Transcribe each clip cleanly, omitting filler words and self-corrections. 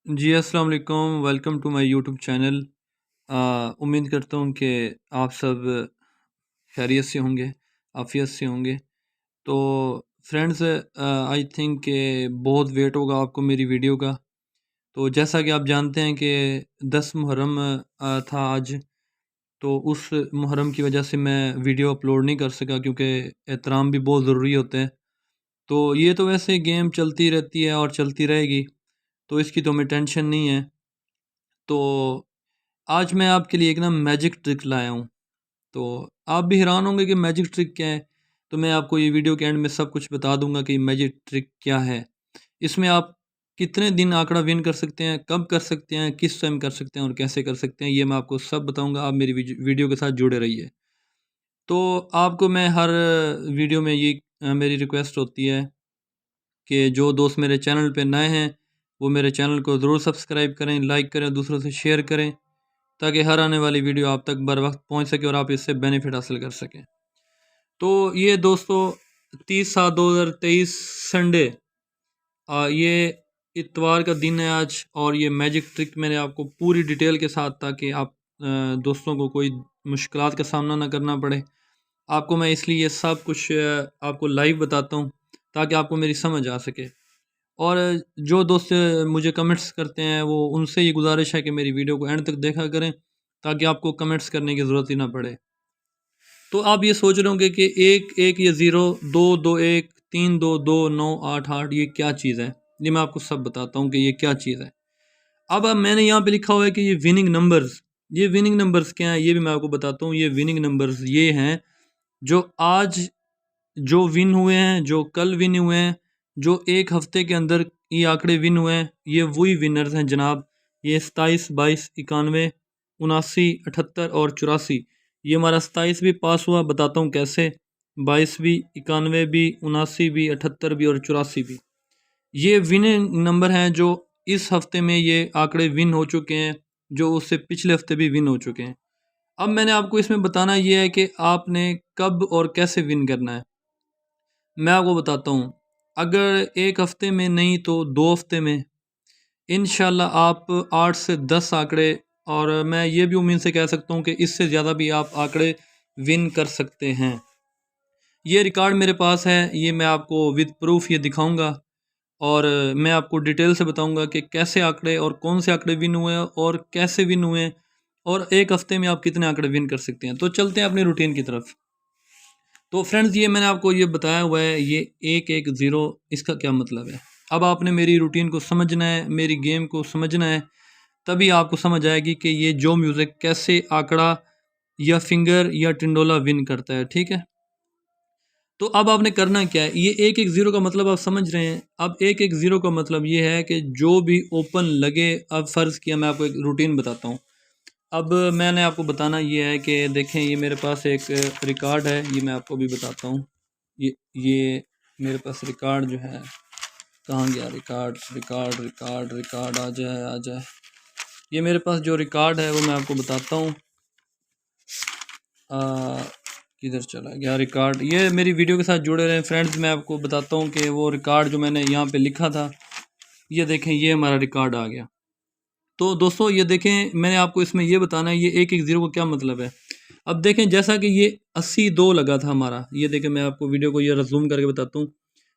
जी, अस्सलाम वालेकुम। Welcome to my YouTube channel. उम्मीद करता हूँ कि आप सब खैरियत से होंगे, आफ़ियत से होंगे। तो फ्रेंड्स, आई थिंक कि बहुत वेट होगा आपको मेरी वीडियो का। तो जैसा कि आप जानते हैं कि 10 मुहर्रम था आज, तो उस मुहर्रम की वजह से मैं वीडियो अपलोड नहीं कर सका क्योंकि एहतराम भी बहुत ज़रूरी होते हैं। तो ये तो वैसे गेम चलती रहती है और चलती रहेगी, तो इसकी तो हमें टेंशन नहीं है। तो आज मैं आपके लिए एक ना मैजिक ट्रिक लाया हूँ। तो आप भी हैरान होंगे कि मैजिक ट्रिक क्या है। तो मैं आपको ये वीडियो के एंड में सब कुछ बता दूंगा कि मैजिक ट्रिक क्या है। इसमें आप कितने दिन आंकड़ा विन कर सकते हैं, कब कर सकते हैं, किस टाइम कर सकते हैं और कैसे कर सकते हैं, ये मैं आपको सब बताऊंगा। आप मेरी वीडियो के साथ जुड़े रहिए। तो आपको मैं हर वीडियो में ये मेरी रिक्वेस्ट होती है कि जो दोस्त मेरे चैनल पे नए हैं वो मेरे चैनल को ज़रूर सब्सक्राइब करें, लाइक करें, दूसरों से शेयर करें, ताकि हर आने वाली वीडियो आप तक बर वक्त पहुँच सके और आप इससे बेनिफिट हासिल कर सकें। तो ये दोस्तों 30/7/2023 संडे, ये इतवार का दिन है आज, और ये मैजिक ट्रिक मैंने आपको पूरी डिटेल के साथ, ताकि आप दोस्तों को कोई मुश्किलात का सामना ना करना पड़े। आपको मैं इसलिए ये सब कुछ आपको लाइव बताता हूँ ताकि आपको मेरी समझ आ सके। और जो दोस्त मुझे कमेंट्स करते हैं वो उनसे ये गुजारिश है कि मेरी वीडियो को एंड तक देखा करें, ताकि आपको कमेंट्स करने की ज़रूरत ही ना पड़े। तो आप ये सोच रहे होंगे कि एक एक ये 0 2 2 1 3 2 2 9 8 8 ये क्या चीज़ है। ये मैं आपको सब बताता हूँ कि ये क्या चीज़ है। अब मैंने यहाँ पे लिखा हुआ है कि ये विनिंग नंबर्स। ये विनिंग नंबर्स क्या हैं ये भी मैं आपको बताता हूँ। ये विनिंग नंबर्स ये हैं जो आज जो विन हुए हैं, जो कल विन हुए हैं, जो एक हफ्ते के अंदर ये आंकड़े विन हुए हैं, ये वही विनर्स हैं जनाब। ये 27, 22, 91, 79, 78 और 84। ये हमारा 27 भी पास हुआ, बताता हूँ कैसे। 22 भी, 91 भी, 79 भी, 78 भी और 84 भी। ये विनिंग नंबर हैं जो इस हफ्ते में ये आंकड़े विन हो चुके हैं, जो उससे पिछले हफ्ते भी विन हो चुके हैं। अब मैंने आपको इसमें बताना ये है कि आपने कब और कैसे विन करना है। मैं आपको बताता हूँ। अगर एक हफ्ते में नहीं तो 2 हफ्ते में इंशाल्लाह आप 8 से 10 आंकड़े, और मैं ये भी उम्मीद से कह सकता हूँ कि इससे ज़्यादा भी आप आंकड़े विन कर सकते हैं। ये रिकॉर्ड मेरे पास है, ये मैं आपको विद प्रूफ ये दिखाऊंगा, और मैं आपको डिटेल से बताऊंगा कि कैसे आंकड़े और कौन से आंकड़े विन हुए हैं और कैसे विन हुए हैं, और एक हफ्ते में आप कितने आंकड़े विन कर सकते हैं। तो चलते हैं अपनी रूटीन की तरफ। तो फ्रेंड्स, ये मैंने आपको ये बताया हुआ है, ये 110 इसका क्या मतलब है। अब आपने मेरी रूटीन को समझना है, मेरी गेम को समझना है, तभी आपको समझ आएगी कि ये जो म्यूज़िक कैसे आंकड़ा या फिंगर या टिंडोला विन करता है। ठीक है। तो अब आपने करना क्या है, ये 110 का मतलब आप समझ रहे हैं। अब 110 का मतलब ये है कि जो भी ओपन लगे, अब फ़र्ज़ किया मैं आपको एक रूटीन बताता हूँ। अब मैंने आपको बताना ये है कि देखें, ये मेरे पास एक रिकॉर्ड है, ये मैं आपको भी बताता हूँ। ये मेरे पास रिकॉर्ड जो है, कहाँ गया रिकॉर्ड, रिकॉर्ड रिकॉर्ड रिकॉर्ड, आ जाए आ जाए। ये मेरे पास जो रिकॉर्ड है वो मैं आपको बताता हूँ। किधर चला गया रिकॉर्ड। ये मेरी वीडियो के साथ जुड़े रहे फ्रेंड्स। मैं आपको बताता हूँ कि वो रिकॉर्ड जो मैंने यहाँ पे लिखा था, ये देखें, ये हमारा रिकॉर्ड आ गया। तो दोस्तों ये देखें, मैंने आपको इसमें ये बताना है ये 110 का क्या मतलब है। अब देखें, जैसा कि ये 82 लगा था हमारा, ये देखें, मैं आपको वीडियो को ये रजूम करके बताता हूँ।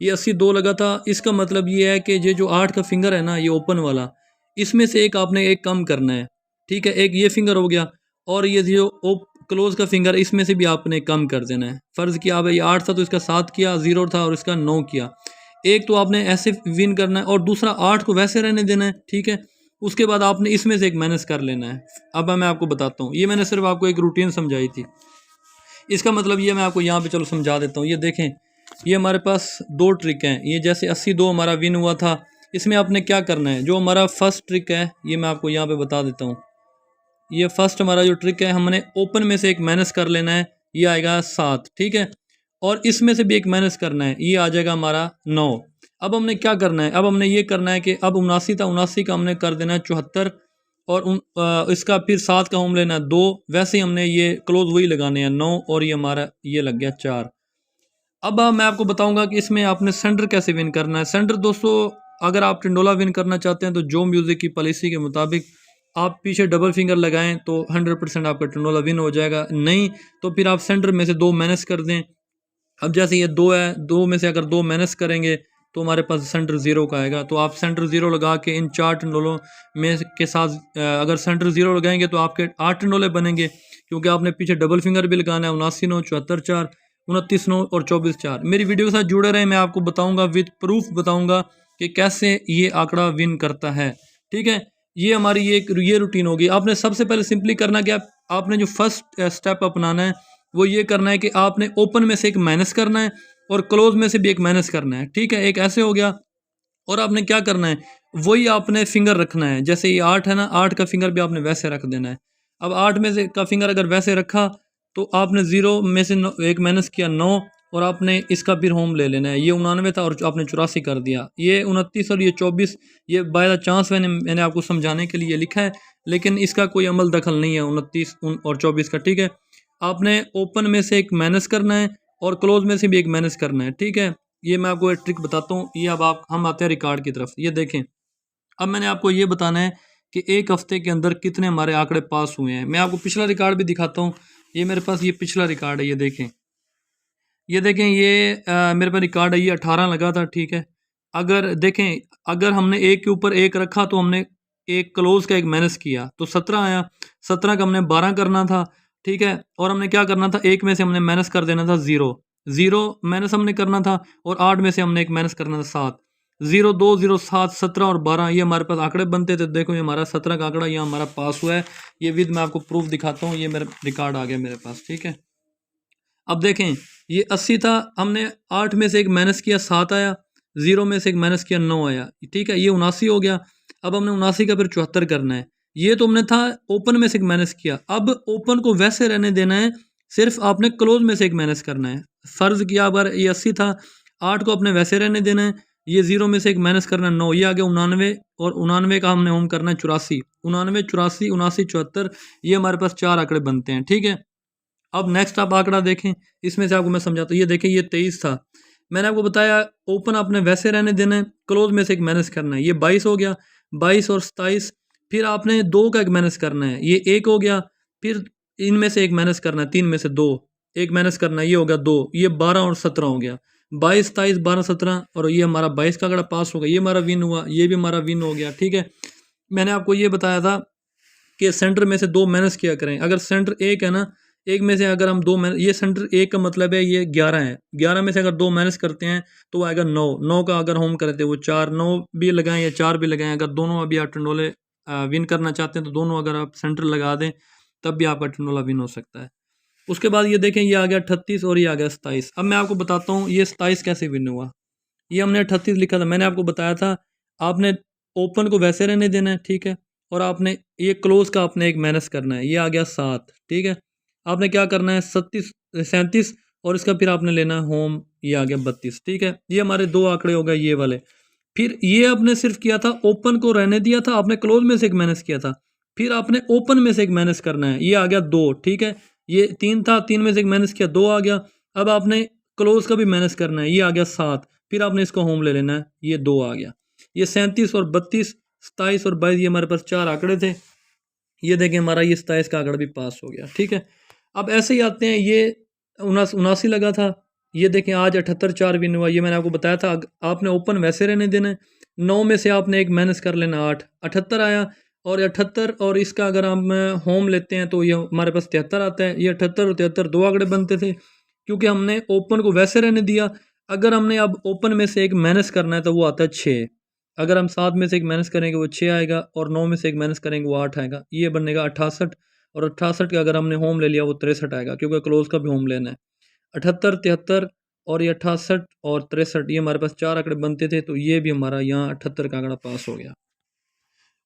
ये 82 लगा था। इसका मतलब ये है कि ये जो 8 का फिंगर है ना, ये ओपन वाला, इसमें से एक आपने एक कम करना है। ठीक है, एक ये फिंगर हो गया, और ये जो क्लोज का फिंगर, इसमें से भी आपने कम कर देना है। फ़र्ज़ किया अब ये 8 था तो इसका 7 किया, 0 था और इसका 9 किया। एक तो आपने ऐसे विन करना है और दूसरा 8 को वैसे रहने देना है। ठीक है, उसके बाद आपने इसमें से एक माइनस कर लेना है। अब मैं आपको बताता हूँ, ये मैंने सिर्फ आपको एक रूटीन समझाई थी। इसका मतलब ये मैं आपको यहाँ पे चलो समझा देता हूँ। ये देखें, ये हमारे पास दो ट्रिक हैं। ये जैसे 82 हमारा विन हुआ था, इसमें आपने क्या करना है, जो हमारा फर्स्ट ट्रिक है ये मैं आपको यहाँ पे बता देता हूँ। ये फर्स्ट हमारा जो ट्रिक है, हमने ओपन में से एक माइनस कर लेना है, ये आएगा 7। ठीक है, और इसमें से भी एक माइनस करना है, ये आ जाएगा हमारा 9। अब हमने क्या करना है, अब हमने ये करना है कि अब 79 था, 79 का हमने कर देना है 74, और इसका फिर 7 का हम लेना है 2। वैसे ही हमने ये क्लोज वही लगाने हैं 9, और ये हमारा ये लग गया 4। अब मैं आपको बताऊंगा कि इसमें आपने सेंटर कैसे विन करना है। सेंटर दोस्तों, अगर आप टंडोला विन करना चाहते हैं तो जो म्यूज़िक की पॉलिसी के मुताबिक आप पीछे डबल फिंगर लगाएं तो 100% आपका टंडोला विन हो जाएगा। नहीं तो फिर आप सेंटर में से 2 माइनस कर दें। अब जैसे ये 2 है, 2 में से अगर 2 माइनस करेंगे तो हमारे पास सेंटर 0 का आएगा। तो आप सेंटर 0 लगा के इन 4 टंडोलों में के साथ अगर सेंटर 0 लगाएंगे तो आपके 8 टंडोले बनेंगे, क्योंकि आपने पीछे डबल फिंगर भी लगाना है। 79 9 74 4 29 9 और 24 4। मेरी वीडियो के साथ जुड़े रहें, मैं आपको बताऊंगा, विद प्रूफ बताऊंगा कि कैसे ये आंकड़ा विन करता है। ठीक है, ये हमारी ये रूटीन होगी। आपने सबसे पहले सिंपली करना क्या, आपने जो फर्स्ट स्टेप अपनाना है वो ये करना है कि आपने ओपन में से एक माइनस करना है और क्लोज में से भी एक माइनस करना है। ठीक है, एक ऐसे हो गया। और आपने क्या करना है, वही आपने फिंगर रखना है। जैसे ये 8 है ना, 8 का फिंगर भी आपने वैसे रख देना है। अब 8 में से का फिंगर अगर वैसे रखा तो आपने 0 में से एक माइनस किया 9 और आपने इसका फिर होम ले लेना है। ये 99 था और आपने 84 कर दिया। ये 29 और ये 24, ये बाय द चांस मैंने आपको समझाने के लिए लिखा है, लेकिन इसका कोई अमल दखल नहीं है 29 और 24 का। ठीक है, आपने ओपन में से एक माइनस करना है और क्लोज में से भी एक माइनस करना है। ठीक है, ये मैं आपको एक ट्रिक बताता हूँ। ये अब हम आते हैं रिकॉर्ड की तरफ। ये देखें, अब मैंने आपको ये बताना है कि एक हफ्ते के अंदर कितने हमारे आंकड़े पास हुए हैं। मैं आपको पिछला रिकॉर्ड भी दिखाता हूँ। ये मेरे पास ये पिछला रिकॉर्ड है, ये देखें, ये देखें, ये मेरे पास रिकॉर्ड है, ये 18 लगा था। ठीक है, अगर देखें, अगर हमने एक के ऊपर एक रखा तो हमने एक क्लोज का एक माइनस किया तो 17 आया। 17 का हमने 12 करना था। ठीक है, और हमने क्या करना था, एक में से हमने माइनस कर देना था 0, 0 माइनस हमने करना था, और 8 में से हमने एक माइनस करना था 7। 0 2 0 7 17 और 12 ये हमारे पास आंकड़े बनते थे। देखो ये हमारा 17 का आंकड़ा यहाँ हमारा पास हुआ है। ये विद मैं आपको प्रूफ दिखाता हूँ। ये मेरा रिकॉर्ड आ गया मेरे पास। ठीक है, अब देखें, ये 80 था, हमने 8 में से एक माइनस किया 7 आया, 0 में से एक माइनस किया 9 आया। ठीक है, ये 79 हो गया। अब हमने 79 का फिर 74 करना है। ये तो हमने था ओपन में से एक माइनस किया, अब ओपन को वैसे रहने देना है, सिर्फ आपने क्लोज में से एक माइनस करना है। फर्ज किया अगर ये 80 था, 8 को अपने वैसे रहने देना है, ये 0 में से एक माइनस करना है 9, ये आ गया 99, और 99 का हमने होम करना है 84। 99 84 79 74, ये हमारे पास 4 आंकड़े बनते हैं। ठीक है, अब नेक्स्ट आप आंकड़ा देखें, इसमें से आपको मैं समझाता हूँ। ये देखें, ये 23 था, मैंने आपको बताया ओपन आपने वैसे रहने देना है, क्लोज में से एक माइनस करना है। ये 22 हो गया, 22 और 27, फिर आपने 2 का एक माइनस करना है, ये 1 हो गया, फिर इनमें से एक माइनस करना है, 3 में से 2 एक माइनस करना है, ये हो गया 2, ये 12 और 17 हो गया। 22 27 12 17 और ये हमारा 22 का आंकड़ा पास हो गया, ये हमारा विन हुआ, ये भी हमारा विन हो गया। ठीक है, मैंने आपको ये बताया था कि सेंटर में से 2 माइनस किया करें। अगर सेंटर 1 है ना, एक में से अगर हम 2 माइनस, ये सेंटर 1 का मतलब है ये 11 है, 11 में से अगर 2 माइनस करते हैं तो वो आएगा 9। 9 का अगर होम करते हैं वो 4, 9 भी लगाएं या 4 भी लगाएं। अगर दोनों अभी आप टंडोले विन करना चाहते हैं तो दोनों अगर आप सेंटर लगा दें तब भी आपका टंडोला विन हो सकता है। उसके बाद ये देखें, ये आ गया 38 और ये आ गया 27। अब मैं आपको बताता हूँ ये 27 कैसे विन हुआ। ये हमने 38 लिखा था, मैंने आपको बताया था आपने ओपन को वैसे रहने देना है। ठीक है, और आपने ये क्लोज का आपने एक माइनस करना है, ये आ गया 7। ठीक है, आपने क्या करना है 37 और इसका फिर आपने लेना है होम, ये आ गया 32। ठीक है, ये हमारे 2 आंकड़े हो गए ये वाले। फिर ये आपने सिर्फ किया था ओपन को रहने दिया था, आपने क्लोज में से एक माइनस किया था, फिर आपने ओपन में से एक माइनस करना है, ये आ गया 2। ठीक है, ये 3 था, 3 में से एक माइनस किया 2 आ गया। अब आपने क्लोज का भी माइनस करना है, ये आ गया 7, फिर आपने इसको होम ले लेना है, ये 2 आ गया। ये 37 और 32 27 और 22 ये हमारे पास 4 आंकड़े थे। ये देखें हमारा ये 27 का आंकड़ा भी पास हो गया। ठीक है, अब ऐसे ही आते हैं, ये 79 लगा था, ये देखें आज 78 4 विन हुआ। ये मैंने आपको बताया था आपने ओपन वैसे रहने देना है। 9 में से आपने एक माइनस कर लेना 8, 78 आया, और 78 और इसका अगर हम होम लेते हैं तो ये हमारे पास 73 आता है। ये 78 और 73 2 आंकड़े बनते थे, क्योंकि हमने ओपन को वैसे रहने दिया। अगर हमने अब ओपन में से एक माइनस करना है तो वो आता है 6। अगर हम 7 में से एक माइनस करेंगे वो 6 आएगा, और 9 में से एक माइनस करेंगे वो 8 आएगा, ये बनेगा 68। और 68 का अगर हमने होम ले लिया वो 63 आएगा, क्योंकि क्लोज का भी होम लेना है। 78 73 और ये 68 और 63 ये हमारे पास 4 आंकड़े बनते थे, तो ये भी हमारा यहाँ 78 का आंकड़ा पास हो गया।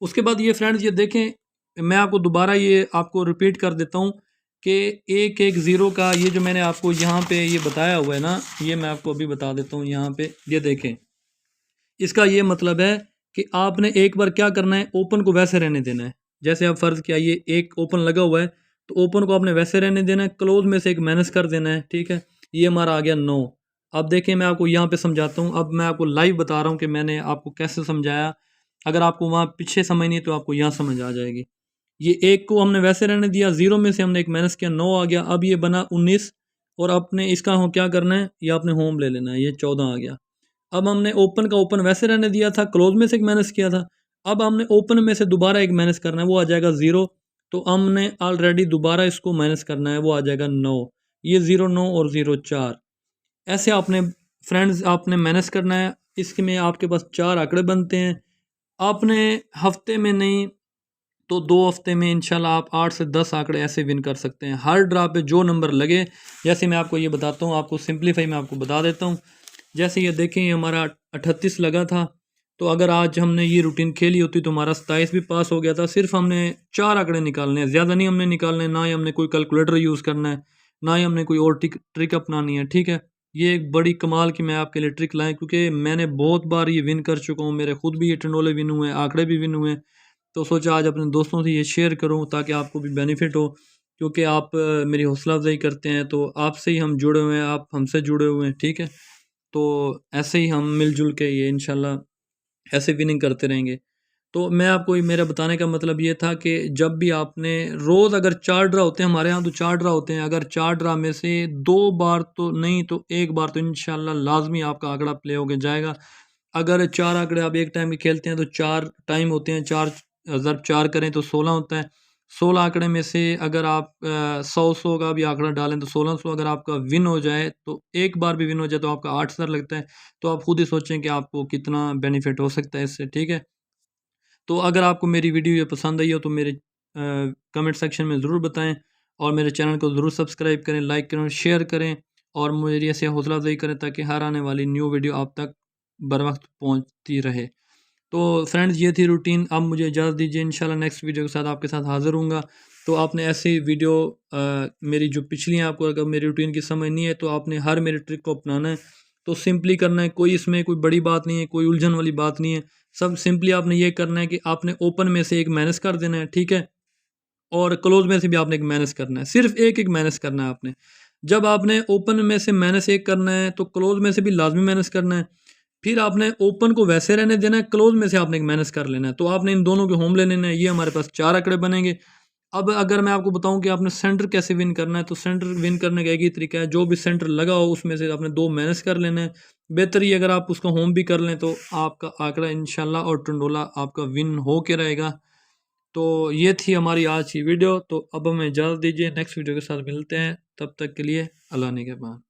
उसके बाद ये फ्रेंड्स ये देखें, मैं आपको दोबारा ये आपको रिपीट कर देता हूँ कि 110 का ये जो मैंने आपको यहाँ पे ये बताया हुआ है ना, ये मैं आपको अभी बता देता हूँ। यहाँ पे ये देखें, इसका ये मतलब है कि आपने एक बार क्या करना है, ओपन को वैसे रहने देना है। जैसे आप फ़र्ज़ किया ये एक ओपन लगा हुआ है तो ओपन को आपने वैसे रहने देना है, क्लोज में से एक माइनस कर देना है। ठीक है, ये हमारा आ गया 9। अब देखिए मैं आपको यहाँ पे समझाता हूँ। अब मैं आपको लाइव बता रहा हूँ कि मैंने आपको कैसे समझाया। अगर आपको वहाँ पीछे समझ नहीं है तो आपको यहाँ समझ आ जाएगी। ये एक को हमने वैसे रहने दिया, 0 में से हमने एक माइनस किया, 9 आ गया। अब ये बना 19 और अपने इसका हम क्या करना है, ये आपने होम ले लेना है, ये 14 आ गया। अब हमने ओपन का ओपन वैसे रहने दिया था, क्लोज में से एक माइनस किया था। अब हमने ओपन में से दोबारा एक माइनस करना है, वो आ जाएगा 0। तो हमने ऑलरेडी दोबारा इसको माइनस करना है, वो आ जाएगा 9। ये 0 9 और 0 4। ऐसे आपने फ्रेंड्स आपने माइनस करना है। इसके में आपके पास 4 आंकड़े बनते हैं। आपने हफ्ते में नहीं तो 2 हफ्ते में इंशाल्लाह आप 8 से 10 आंकड़े ऐसे विन कर सकते हैं। हर ड्रा पे जो नंबर लगे, जैसे मैं आपको ये बताता हूँ, आपको सिंपलीफाई मैं आपको बता देता हूँ। जैसे ये देखें, ये हमारा 38 लगा था। तो अगर आज हमने ये रूटीन खेली होती तो हमारा 27 भी पास हो गया था। सिर्फ हमने 4 आंकड़े निकालने हैं, ज़्यादा नहीं हमने निकालने, ना ही हमने कोई कैलकुलेटर यूज़ करना है, ना ही हमने कोई और ट्रिक अपनानी है। ठीक है, ये एक बड़ी कमाल की मैं आपके लिए ट्रिक लाएँ, क्योंकि मैंने बहुत बार ये विन कर चुका हूँ। मेरे खुद भी ये टंडोले विन हुए हैं, आंकड़े भी विन हुए हैं। तो सोचा आज अपने दोस्तों से ये शेयर करूं ताकि आपको भी बेनिफिट हो, क्योंकि आप मेरी हौसला अफजाई करते हैं, तो आपसे ही हम जुड़े हुए हैं, आप हमसे जुड़े हुए हैं। ठीक है, तो ऐसे ही हम मिलजुल के ये इंशाल्लाह ऐसे विनिंग करते रहेंगे। तो मैं आपको मेरा बताने का मतलब ये था कि जब भी आपने रोज़ अगर 4 ड्रा होते हैं हमारे यहाँ, तो 4 ड्रा होते हैं। अगर 4 ड्रा में से 2 बार तो नहीं तो 1 बार तो इंशाल्लाह लाजमी आपका आंकड़ा प्ले होके जाएगा। अगर 4 आंकड़े आप एक टाइम में खेलते हैं तो 4 टाइम होते हैं, 4 ज़रब 4 करें तो 16 होता है। 16 आंकड़े में से अगर आप 100 का भी आंकड़ा डालें तो 1600 अगर आपका विन हो जाए, तो एक बार भी विन हो जाए तो आपका 8000 लगता है। तो आप खुद ही सोचें कि आपको कितना बेनिफिट हो सकता है इससे। ठीक है, तो अगर आपको मेरी वीडियो ये पसंद आई हो तो मेरे कमेंट सेक्शन में ज़रूर बताएं, और मेरे चैनल को ज़रूर सब्सक्राइब करें, लाइक करें, शेयर करें, और मेरी ऐसे हौसला अफजाई करें ताकि हर आने वाली न्यू वीडियो आप तक बर वक्त पहुँचती रहे। तो फ्रेंड्स ये थी रूटीन। अब मुझे इजाज़त दीजिए, इंशाल्लाह नेक्स्ट वीडियो के साथ आपके साथ हाज़िर हूँगा। तो आपने ऐसी वीडियो मेरी जो पिछली हैं, आपको अगर मेरी रूटीन की समझ नहीं है तो आपने हर मेरी ट्रिक को अपनाना है। तो सिंपली करना है, कोई इसमें कोई बड़ी बात नहीं है, कोई उलझन वाली बात नहीं है। सब सिंपली आपने ये करना है कि आपने ओपन में से एक माइनस कर देना है। ठीक है, और क्लोज में से भी आपने एक माइनस करना है, सिर्फ एक एक माइनस करना है आपने। जब आपने ओपन में से माइनस एक करना है तो क्लोज में से भी लाजमी माइनस करना है। फिर आपने ओपन को वैसे रहने देना है, क्लोज में से आपने एक माइनस कर लेना है। तो आपने इन दोनों के होम ले लेना है। ये हमारे पास 4 आंकड़े बनेंगे। अब अगर मैं आपको बताऊं कि आपने सेंटर कैसे विन करना है, तो सेंटर विन करने का एक ही तरीका है, जो भी सेंटर लगा हो उसमें से आपने 2 माइनस कर लेना है। बेहतर ये अगर आप उसका होम भी कर लें तो आपका आंकड़ा इंशाल्लाह और टंडोला आपका विन हो के रहेगा। तो ये थी हमारी आज की वीडियो। तो अब हमें इजाज़त दीजिए, नेक्स्ट वीडियो के साथ मिलते हैं। तब तक के लिए अल्लाह निगहबान।